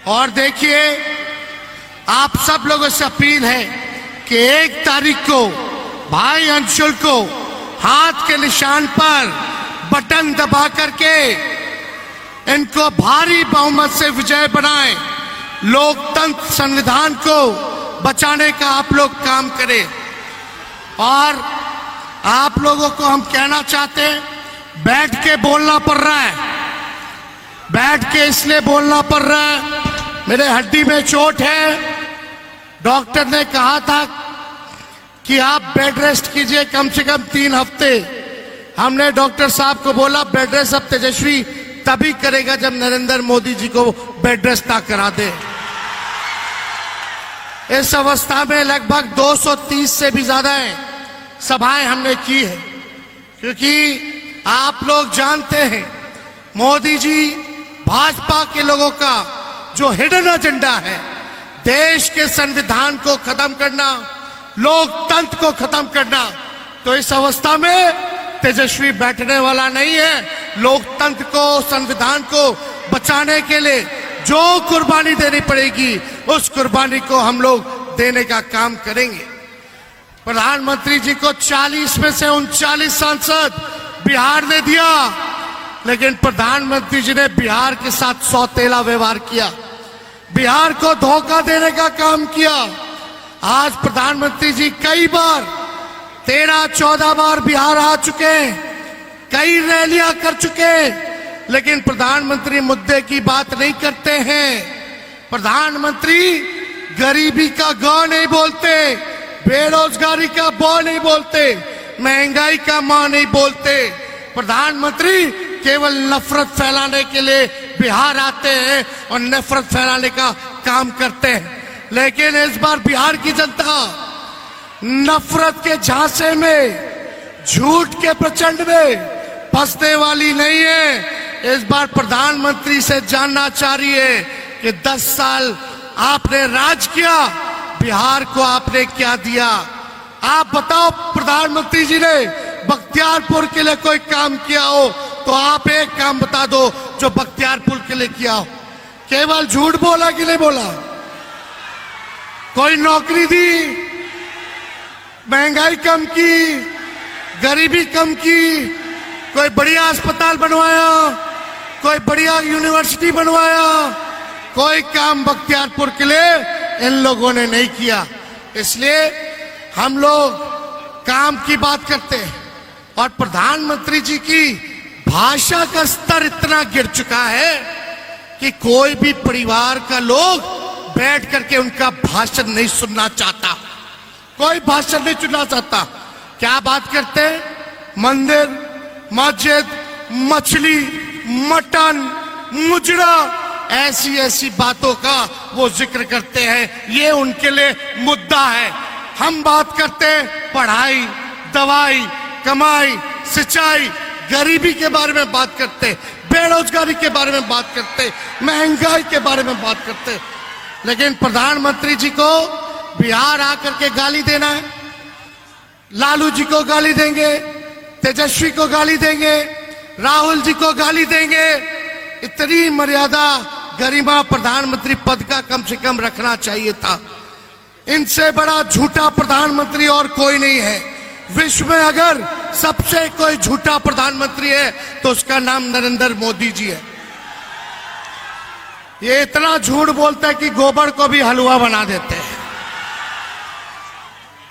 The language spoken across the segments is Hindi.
और देखिए, आप सब लोगों से अपील है कि 1 तारीख को भाई अंशुल को हाथ के निशान पर बटन दबा करके इनको भारी बहुमत से विजय बनाएं। लोकतंत्र संविधान को बचाने का आप लोग काम करें। और आप लोगों को हम कहना चाहते हैं, बैठ के बोलना पड़ रहा है, बैठ के इसलिए बोलना पड़ रहा है, मेरे हड्डी में चोट है। डॉक्टर ने कहा था कि आप बेड रेस्ट कीजिए कम से कम 3 हफ्ते। हमने डॉक्टर साहब को बोला बेड रेस्ट अब तेजस्वी तभी करेगा जब नरेंद्र मोदी जी को बेड रेस्ट ना करा दे। इस अवस्था में लगभग 230 से भी ज्यादा सभाएं हमने की है, क्योंकि आप लोग जानते हैं मोदी जी भाजपा के लोगों का जो हिडन एजेंडा है, देश के संविधान को खत्म करना, लोकतंत्र को खत्म करना। तो इस अवस्था में तेजस्वी बैठने वाला नहीं है। लोकतंत्र को, संविधान को बचाने के लिए जो कुर्बानी देनी पड़ेगी उस कुर्बानी को हम लोग देने का काम करेंगे। प्रधानमंत्री जी को 40 में से 39 सांसद बिहार ने दिया, लेकिन प्रधानमंत्री जी ने बिहार के साथ सौतेला व्यवहार किया, बिहार को धोखा देने का काम किया। आज प्रधानमंत्री जी कई बार 13-14 बार बिहार आ चुके, कई रैलियां कर चुके, लेकिन प्रधानमंत्री मुद्दे की बात नहीं करते हैं। प्रधानमंत्री गरीबी का ग नहीं बोलते, बेरोजगारी का ब नहीं बोलते, महंगाई का मां नहीं बोलते। प्रधानमंत्री केवल नफरत फैलाने के लिए बिहार आते हैं और नफरत फैलाने का काम करते हैं। लेकिन इस बार बिहार की जनता नफरत के झांसे में, झूठ के प्रचंड में फंसने वाली नहीं है। इस बार प्रधानमंत्री से जानना चाह रही है कि 10 साल आपने राज किया, बिहार को आपने क्या दिया। आप बताओ, प्रधानमंत्री जी ने बख्तियारपुर के लिए कोई काम किया हो तो आप एक काम बता दो जो बख्तियारपुर के लिए किया हो। केवल झूठ बोला कि नहीं बोला? कोई नौकरी दी, महंगाई कम की, गरीबी कम की, कोई बढ़िया अस्पताल बनवाया, कोई बढ़िया यूनिवर्सिटी बनवाया, कोई काम बख्तियारपुर के लिए इन लोगों ने नहीं किया। इसलिए हम लोग काम की बात करते हैं। और प्रधानमंत्री जी की भाषा का स्तर इतना गिर चुका है कि कोई भी परिवार का लोग बैठ करके उनका भाषण नहीं सुनना चाहता, कोई भाषण नहीं सुनना चाहता। क्या बात करते हैं? मंदिर, मस्जिद, मछली, मटन, मुजरा, ऐसी ऐसी बातों का वो जिक्र करते हैं। ये उनके लिए मुद्दा है। हम बात करते हैं पढ़ाई, दवाई, कमाई, सिंचाई, गरीबी के बारे में बात करते, बेरोजगारी के बारे में बात करते, महंगाई के बारे में बात करते। लेकिन प्रधानमंत्री जी को बिहार आकर के गाली देना है, लालू जी को गाली देंगे, तेजस्वी को गाली देंगे, राहुल जी को गाली देंगे। इतनी मर्यादा, गरिमा प्रधानमंत्री पद का कम से कम रखना चाहिए था। इनसे बड़ा झूठा प्रधानमंत्री और कोई नहीं है। विश्व में अगर सबसे कोई झूठा प्रधानमंत्री है तो उसका नाम नरेंद्र मोदी जी है। ये इतना झूठ बोलता है कि गोबर को भी हलवा बना देते हैं।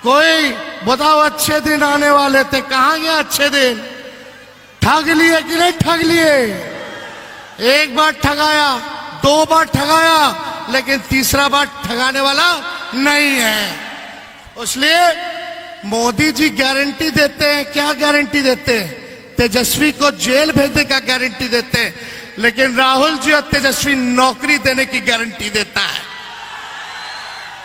कोई बताओ, अच्छे दिन आने वाले थे, कहां गया अच्छे दिन? ठग लिए कि नहीं ठग लिए? एक बार ठगाया, 2 बार ठगाया, लेकिन तीसरा बार ठगाने वाला नहीं है। इसलिए मोदी जी गारंटी देते हैं। क्या गारंटी देते हैं? तेजस्वी को जेल भेजने का गारंटी देते हैं, लेकिन राहुल जी और तेजस्वी नौकरी देने की गारंटी देता है।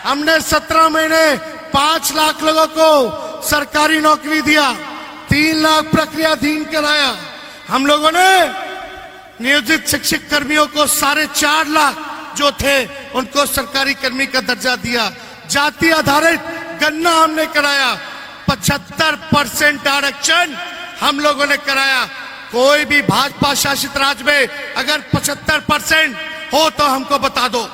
हमने 17 महीने 5 लाख लोगों को सरकारी नौकरी दिया, 3 लाख प्रक्रियाधीन कराया। हम लोगों ने नियोजित शिक्षक कर्मियों को 4.5 लाख जो थे उनको सरकारी कर्मी का दर्जा दिया। जाति आधारित गणना हमने कराया। 75% आरक्षण हम लोगों ने कराया। कोई भी भाजपा शासित राज्य में अगर 75% हो तो हमको बता दो।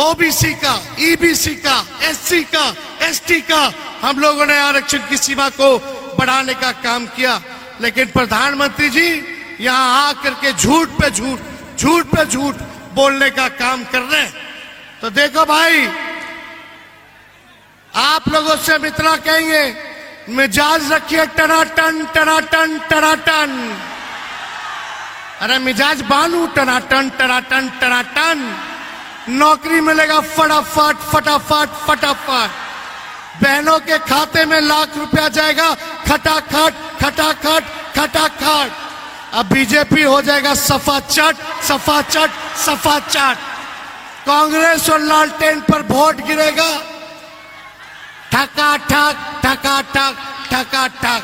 ओबीसी का, ईबीसी का, एससी का, एसटी का हम लोगों ने आरक्षण की सीमा को बढ़ाने का काम किया, लेकिन प्रधानमंत्री जी यहां आकर के झूठ पे झूठ, झूठ पे झूठ बोलने का काम कर रहे हैं। तो देखो भाई, आप लोगों से हम इतना कहेंगे, मिजाज रखिए टनाटन टनाटन टनाटन। अरे मिजाज बानू टनाटन टनाटन टनाटन। नौकरी मिलेगा फटाफट फटाफट फटाफट। बहनों के खाते में लाख रुपया जाएगा खटाखट खटाखट खटाखट। अब बीजेपी हो जाएगा सफा चट सफा चट सफा चट। कांग्रेस और लालटेन पर वोट गिरेगा ठका ठक ठका ठक ठका ठक।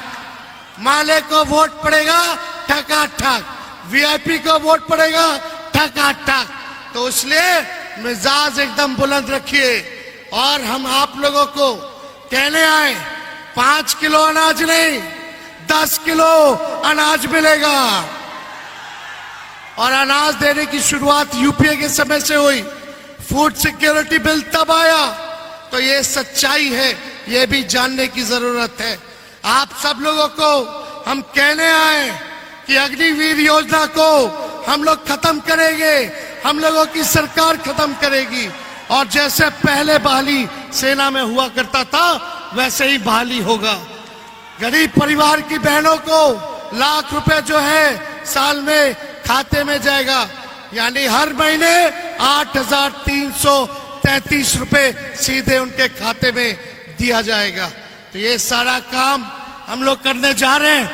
माले को वोट पड़ेगा ठका ठक, वीआईपी को वोट पड़ेगा ठका ठक। तो इसलिए मिजाज एकदम बुलंद रखिए। और हम आप लोगों को कहने आए, 5 किलो अनाज नहीं 10 किलो अनाज मिलेगा। और अनाज देने की शुरुआत यूपीए के समय से हुई। फूड सिक्योरिटी बिल तब आया। तो ये सच्चाई है, ये भी जानने की जरूरत है। आप सब लोगों को हम कहने आए कि अग्निवीर योजना को हम लोग खत्म करेंगे, हम लोगों की सरकार खत्म करेगी। और जैसे पहले बहाली सेना में हुआ करता था वैसे ही बहाली होगा। गरीब परिवार की बहनों को लाख रुपए जो है साल में खाते में जाएगा, यानी हर महीने 8,333 रुपए सीधे उनके खाते में दिया जाएगा। तो ये सारा काम हम लोग करने जा रहे हैं।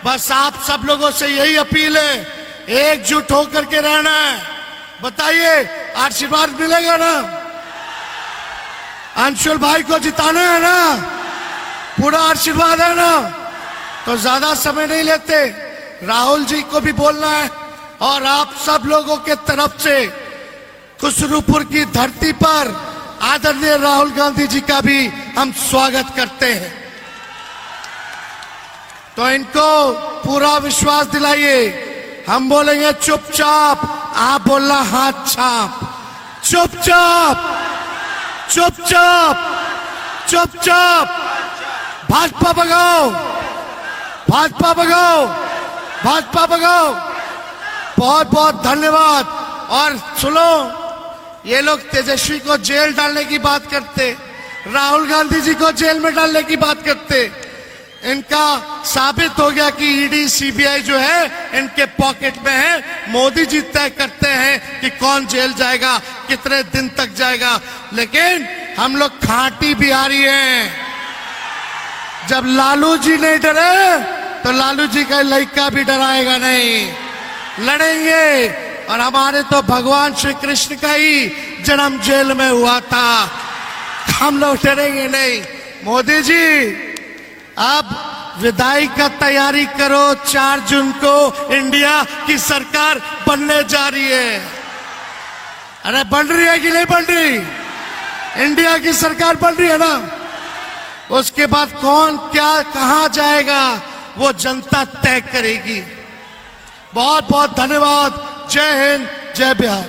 बस आप सब लोगों से यही अपील है, एकजुट होकर के रहना है। बताइए, आशीर्वाद मिलेगा ना? अंशुल भाई को जिताना है ना? पूरा आशीर्वाद है ना? तो ज्यादा समय नहीं लेते, राहुल जी को भी बोलना है। और आप सब लोगों के तरफ से खुसरूपुर की धरती पर आदरणीय राहुल गांधी जी का भी हम स्वागत करते हैं। तो इनको पूरा विश्वास दिलाइए। हम बोलेंगे चुपचाप, आप बोलना हाथ छाप। चुपचाप चुपचाप चुपचाप। भाजपा भगाओ, भाजपा भगाओ, भाजपा भगाओ। बहुत बहुत धन्यवाद। और सुनो, ये लोग तेजस्वी को जेल डालने की बात करते, राहुल गांधी जी को जेल में डालने की बात करते। इनका साबित हो गया कि ईडी सीबीआई जो है इनके पॉकेट में है। मोदी जी तय करते हैं कि कौन जेल जाएगा, कितने दिन तक जाएगा। लेकिन हम लोग खांटी बिहारी हैं। जब लालू जी नहीं डरे तो लालू जी का लड़का भी डराएगा नहीं। लड़ेंगे। और हमारे तो भगवान श्री कृष्ण का ही जन्म जेल में हुआ था, हम लोग डरेंगे नहीं। मोदी जी अब विदाई का तैयारी करो। 4 जून को इंडिया की सरकार बनने जा रही है। अरे बन रही है कि नहीं बन रही? इंडिया की सरकार बन रही है ना? उसके बाद कौन क्या कहां जाएगा वो जनता तय करेगी। बहुत बहुत धन्यवाद। जय हिंद, जय बिहार।